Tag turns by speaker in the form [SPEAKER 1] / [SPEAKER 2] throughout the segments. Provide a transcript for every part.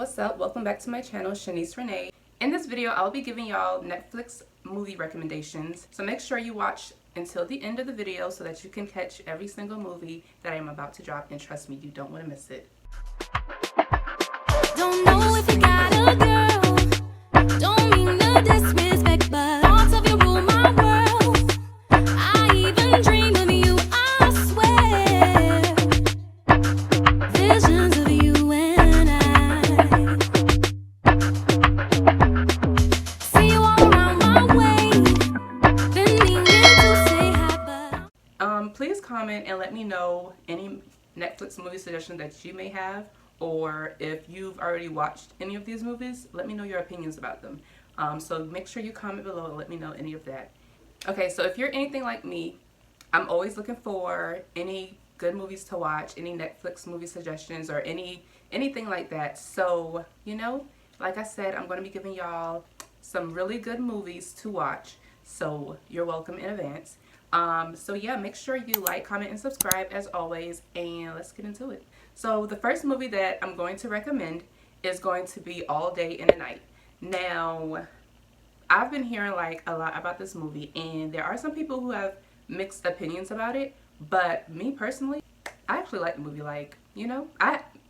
[SPEAKER 1] What's up? Welcome back to my channel, Shanice Renee. In this video, I'll be giving y'all Netflix movie recommendations. So make sure you watch until the end of the video so that you can catch every single movie that I am about to drop. And trust me, you don't want to miss it.
[SPEAKER 2] Don't know if you got a girl. Don't mean no disrespect, but thoughts of you rule my world. I even dream of you, I swear. Visions of you and I. See you all around my way. Been meaning to say hi, but
[SPEAKER 1] Please comment and let me know any Netflix movie suggestions that you may have, or if you've already watched any of these movies, let me know your opinions about them. So make sure you comment below and let me know any of that. Okay, so if you're anything like me, I'm always looking for any good movies to watch, any Netflix movie suggestions, or anything like that. So, like I said, I'm going to be giving y'all some really good movies to watch. So you're welcome in advance. So yeah, make sure you like, comment, and subscribe as always, and let's get into it. So the first movie that I'm going to recommend is going to be All Day and a Night. Now, I've been hearing like a lot about this movie, and there are some people who have mixed opinions about it, but me personally, I actually like the movie.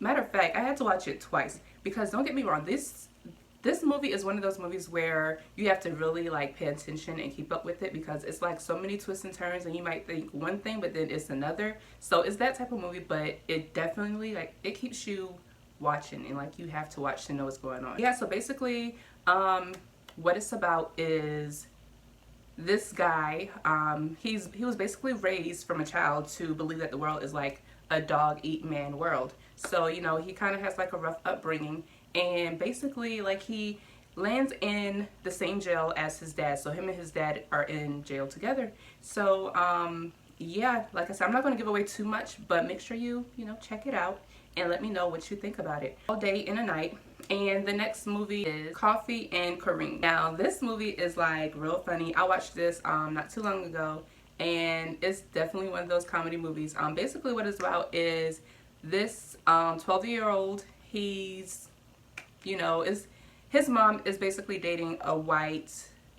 [SPEAKER 1] Matter of fact, I had to watch it twice because don't get me wrong, this movie is one of those movies where you have to really like pay attention and keep up with it because it's like so many twists and turns, and you might think one thing but then it's another. So it's that type of movie, but it definitely it keeps you watching, and like you have to watch to know what's going on. Yeah, so basically what it's about is this guy, he was basically raised from a child to believe that the world is like a dog eat man world. So he kind of has like a rough upbringing, and basically like he lands in the same jail as his dad. So him and his dad are in jail together. So yeah, like I said, I'm not going to give away too much, but make sure you check it out and let me know what you think about it. All Day and a Night. And the next movie is Coffee and Kareem. Now this movie is like real funny. I watched this not too long ago, and it's definitely one of those comedy movies. Basically what it's about is this 12-year-old, his mom is basically dating a white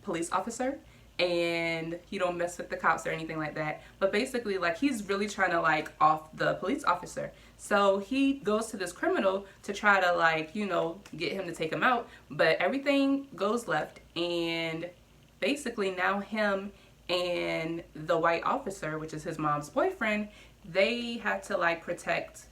[SPEAKER 1] police officer, and he don't mess with the cops or anything like that, but basically like he's really trying to like off the police officer. So he goes to this criminal to try to get him to take him out, but everything goes left, and basically now him and the white officer, which is his mom's boyfriend, they have to like protect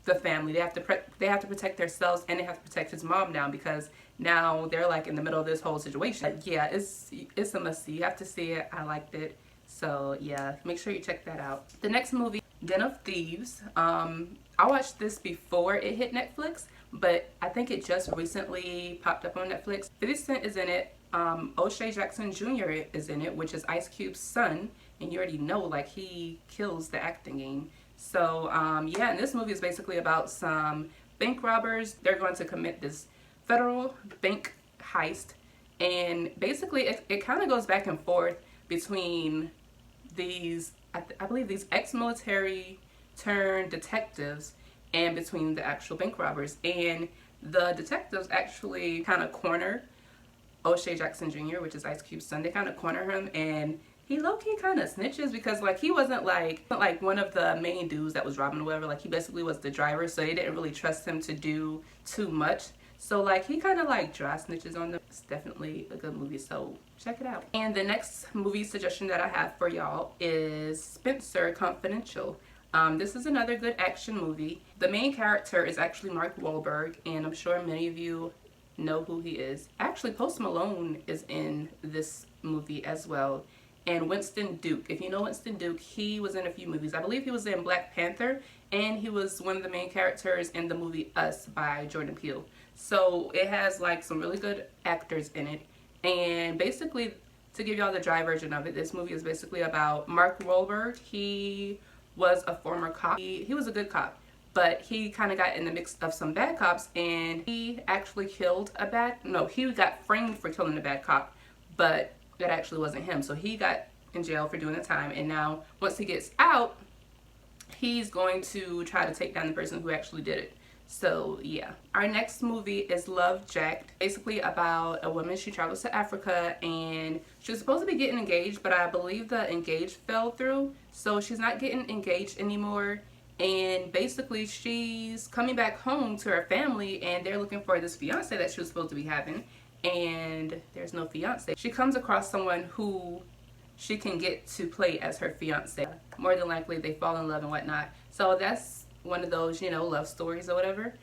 [SPEAKER 1] the family. They have to protect themselves, and they have to protect his mom now, because now they're like in the middle of this whole situation. Yeah, it's a must see. You have to see it. I liked it. So yeah, make sure you check that out. The next movie, Den of Thieves. I watched this before it hit Netflix, but I think it just recently popped up on Netflix. 50 Cent is in it. O'Shea Jackson Jr. is in it, which is Ice Cube's son, and you already know like he kills the acting game. So yeah, and this movie is basically about some bank robbers. They're going to commit this federal bank heist, and basically it kind of goes back and forth between these, I believe these ex-military turned detectives, and between the actual bank robbers. And the detectives actually kind of corner O'Shea Jackson Jr., which is Ice Cube's son. They kind of corner him, and he low-key kind of snitches because like he wasn't like one of the main dudes that was robbing or whatever. Like he basically was the driver, so they didn't really trust him to do too much. So like he kind of like dry snitches on them. It's definitely a good movie, so check it out. And the next movie suggestion that I have for y'all is Spenser Confidential. This is another good action movie. The main character is actually Mark Wahlberg, and I'm sure many of you know who he is. Actually, Post Malone is in this movie as well. And Winston Duke. If you know Winston Duke, he was in a few movies. I believe he was in Black Panther, and he was one of the main characters in the movie Us by Jordan Peele. So it has like some really good actors in it. And basically, to give y'all the dry version of it, this movie is basically about Mark Wahlberg. He was a former cop. He was a good cop, but he kind of got in the mix of some bad cops, and he actually killed he got framed for killing a bad cop, but that actually wasn't him. So he got in jail for doing the time, and now once he gets out, he's going to try to take down the person who actually did it. So yeah. Our next movie is Love Jacked. Basically about a woman. She travels to Africa and she was supposed to be getting engaged, but I believe the engaged fell through. So she's not getting engaged anymore. And basically she's coming back home to her family and they're looking for this fiance that she was supposed to be having. And there's no fiance. She comes across someone who she can get to play as her fiance. More than likely they fall in love and whatnot. So that's one of those, you know, love stories or whatever.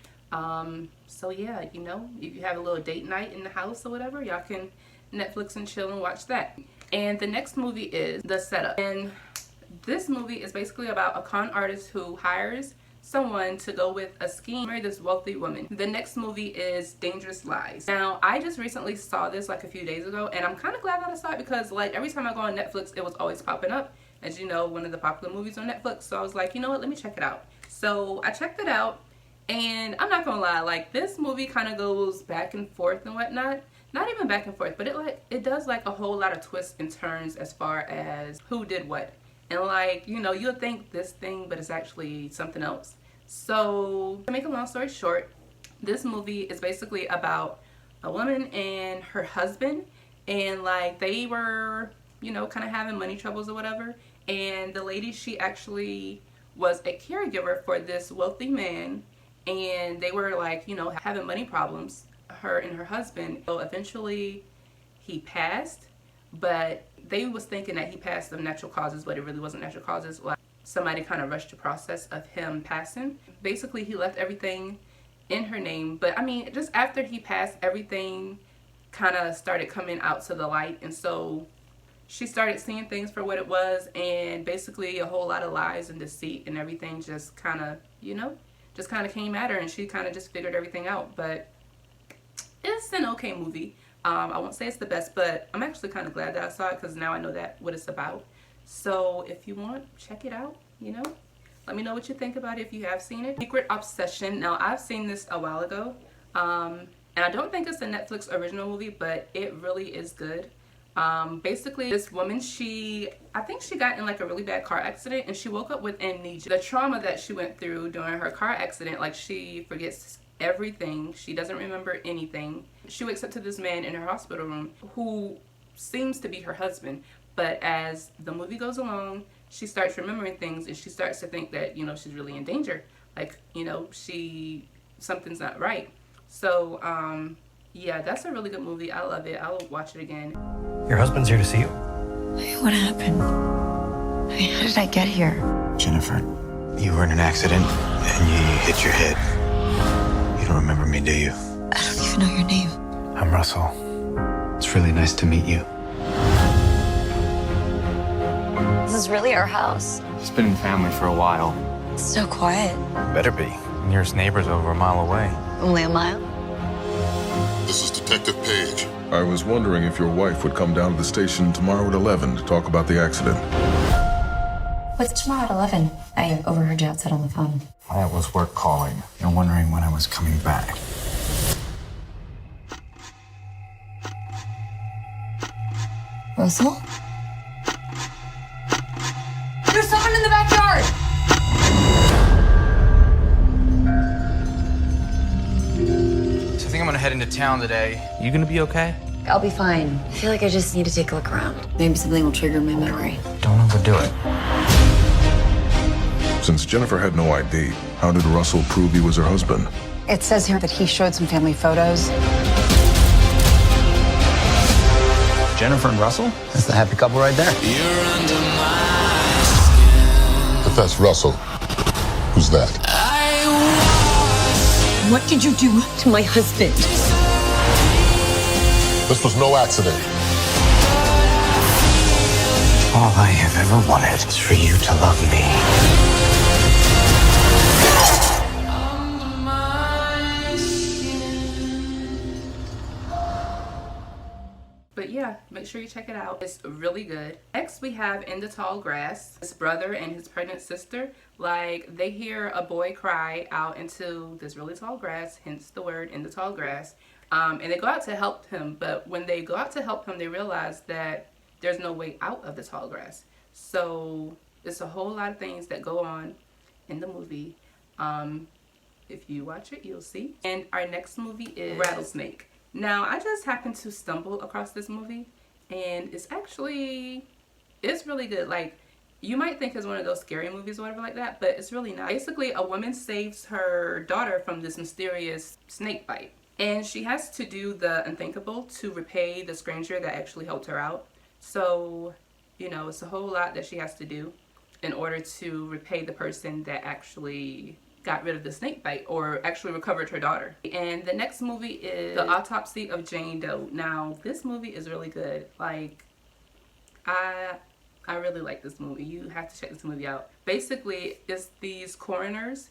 [SPEAKER 1] So yeah, you know, if you have a little date night in the house or whatever, y'all can Netflix and chill and watch that. And the next movie is The Setup. And this movie is basically about a con artist who hires someone to go with a scheme, marry this wealthy woman. The next movie is Dangerous Lies. Now, I just recently saw this like a few days ago, and I'm kind of glad that I saw it because like every time I go on Netflix, it was always popping up. As you know, one of the popular movies on Netflix. So I was like, you know what, let me check it out. So I checked it out, and I'm not gonna lie, like this movie kind of goes back and forth and whatnot. Not even back and forth, but it does like a whole lot of twists and turns as far as who did what. And like, you know, you'll think this thing, but it's actually something else. So to make a long story short, this movie is basically about a woman and her husband, and like they were, you know, kind of having money troubles or whatever. And the lady, she actually was a caregiver for this wealthy man, and they were like, you know, having money problems, her and her husband. So eventually he passed, but they was thinking that he passed of natural causes, but it really wasn't natural causes. Like somebody kind of rushed the process of him passing. Basically he left everything in her name, but I mean, just after he passed, everything kind of started coming out to the light, and so she started seeing things for what it was, and basically a whole lot of lies and deceit and everything just kind of, you know, just kind of came at her, and she kind of just figured everything out. But it's an okay movie. I won't say it's the best, but I'm actually kind of glad that I saw it because now I know that what it's about. So if you want, check it out, you know. Let me know what you think about it if you have seen it. Secret Obsession. Now, I've seen this a while ago, and I don't think it's a Netflix original movie, but it really is good. Basically, this woman, I think she got in like a really bad car accident, and she woke up with amnesia. The trauma that she went through during her car accident, like she forgets everything. She doesn't remember anything. She wakes up to this man in her hospital room who seems to be her husband, but as the movie goes along, she starts remembering things, and she starts to think that, you know, she's really in danger. Like, you know, something's not right. So, yeah, that's a really good movie. I love it. I'll watch it again.
[SPEAKER 3] Your husband's here to see you.
[SPEAKER 4] Wait, what happened? I mean, how did I get here?
[SPEAKER 3] Jennifer, you were in an accident and you hit your head. You don't remember me, do you?
[SPEAKER 4] I don't even know your name.
[SPEAKER 3] I'm Russell. It's really nice to meet you.
[SPEAKER 4] This is really our house.
[SPEAKER 5] It's been in family for a while.
[SPEAKER 4] It's so quiet.
[SPEAKER 3] Better be. Nearest neighbor's over a mile away.
[SPEAKER 4] Only a mile?
[SPEAKER 6] This is Detective Page.
[SPEAKER 7] I was wondering if your wife would come down to the station tomorrow at 11 to talk about the accident.
[SPEAKER 4] What's tomorrow at 11? I overheard you outside on the phone.
[SPEAKER 3] That was work calling and wondering when I was coming back.
[SPEAKER 4] Russell? There's someone in the backyard!
[SPEAKER 3] So I think I'm gonna head into town today. You gonna be okay?
[SPEAKER 4] I'll be fine. I feel like I just need to take a look around. Maybe something will trigger my memory.
[SPEAKER 3] Don't overdo it.
[SPEAKER 7] Since Jennifer had no ID, how did Russell prove he was her husband?
[SPEAKER 8] It says here that he showed some family photos.
[SPEAKER 3] Jennifer and Russell? That's the happy couple right there.
[SPEAKER 6] If that's Russell, who's that?
[SPEAKER 4] What did you do to my husband?
[SPEAKER 6] This was no accident.
[SPEAKER 3] All I have ever wanted is for you to love me.
[SPEAKER 1] But yeah, make sure you check it out. It's really good. Next, we have In the Tall Grass. His brother and his pregnant sister, like, they hear a boy cry out into this really tall grass, hence the word in the tall grass. And they go out to help him, but when they go out to help him, they realize that there's no way out of the tall grass. So it's a whole lot of things that go on in the movie. If you watch it, you'll see. And our next movie is Rattlesnake. Now, I just happened to stumble across this movie, and it's really good. Like, you might think it's one of those scary movies or whatever like that, but it's really not. Basically, a woman saves her daughter from this mysterious snake bite, and she has to do the unthinkable to repay the stranger that actually helped her out. So, you know, it's a whole lot that she has to do in order to repay the person that actually got rid of the snake bite or actually recovered her daughter. And the next movie is The Autopsy of Jane Doe. Now, this movie is really good. Like, I really like this movie. You have to check this movie out. Basically, it's these coroners,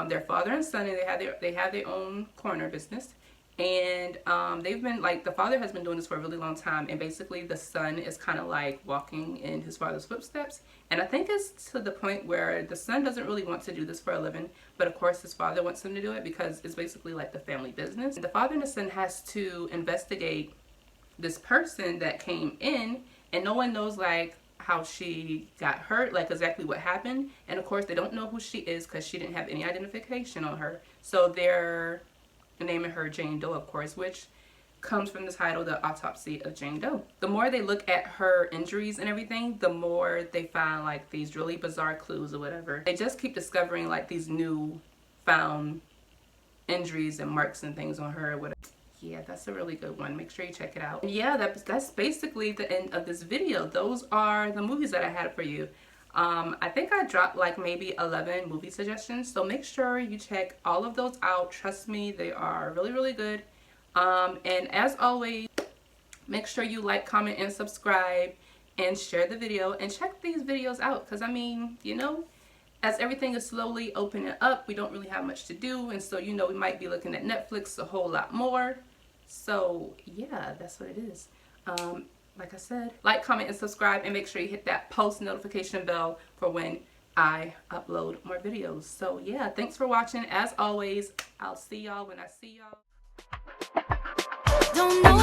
[SPEAKER 1] their father and son, and they have their own coroner business. And they've been, like, the father has been doing this for a really long time, and basically the son is kind of like walking in his father's footsteps. And I think it's to the point where the son doesn't really want to do this for a living, but of course his father wants him to do it because it's basically like the family business. And the father and the son has to investigate this person that came in, and no one knows like how she got hurt, like exactly what happened. And of course they don't know who she is because she didn't have any identification on her. So they're naming her Jane Doe, of course, which comes from the title, The Autopsy of Jane Doe. The more they look at her injuries and everything, the more they find like these really bizarre clues or whatever. They just keep discovering like these new found injuries and marks and things on her or whatever. Yeah, that's a really good one. Make sure you check it out. And yeah, that's basically the end of this video. Those are the movies that I had for you. I think I dropped like maybe 11 movie suggestions, so make sure you check all of those out. Trust me, they are really, really good. And as always, make sure you like, comment, and subscribe, and share the video, and check these videos out, because I mean, you know, as everything is slowly opening up, we don't really have much to do, and so, you know, we might be looking at Netflix a whole lot more. So yeah, that's what it is. Like I said, like, comment, and subscribe, and make sure you hit that post notification bell for when I upload more videos. So yeah, thanks for watching. As always, I'll see y'all when I see y'all.
[SPEAKER 2] Don't know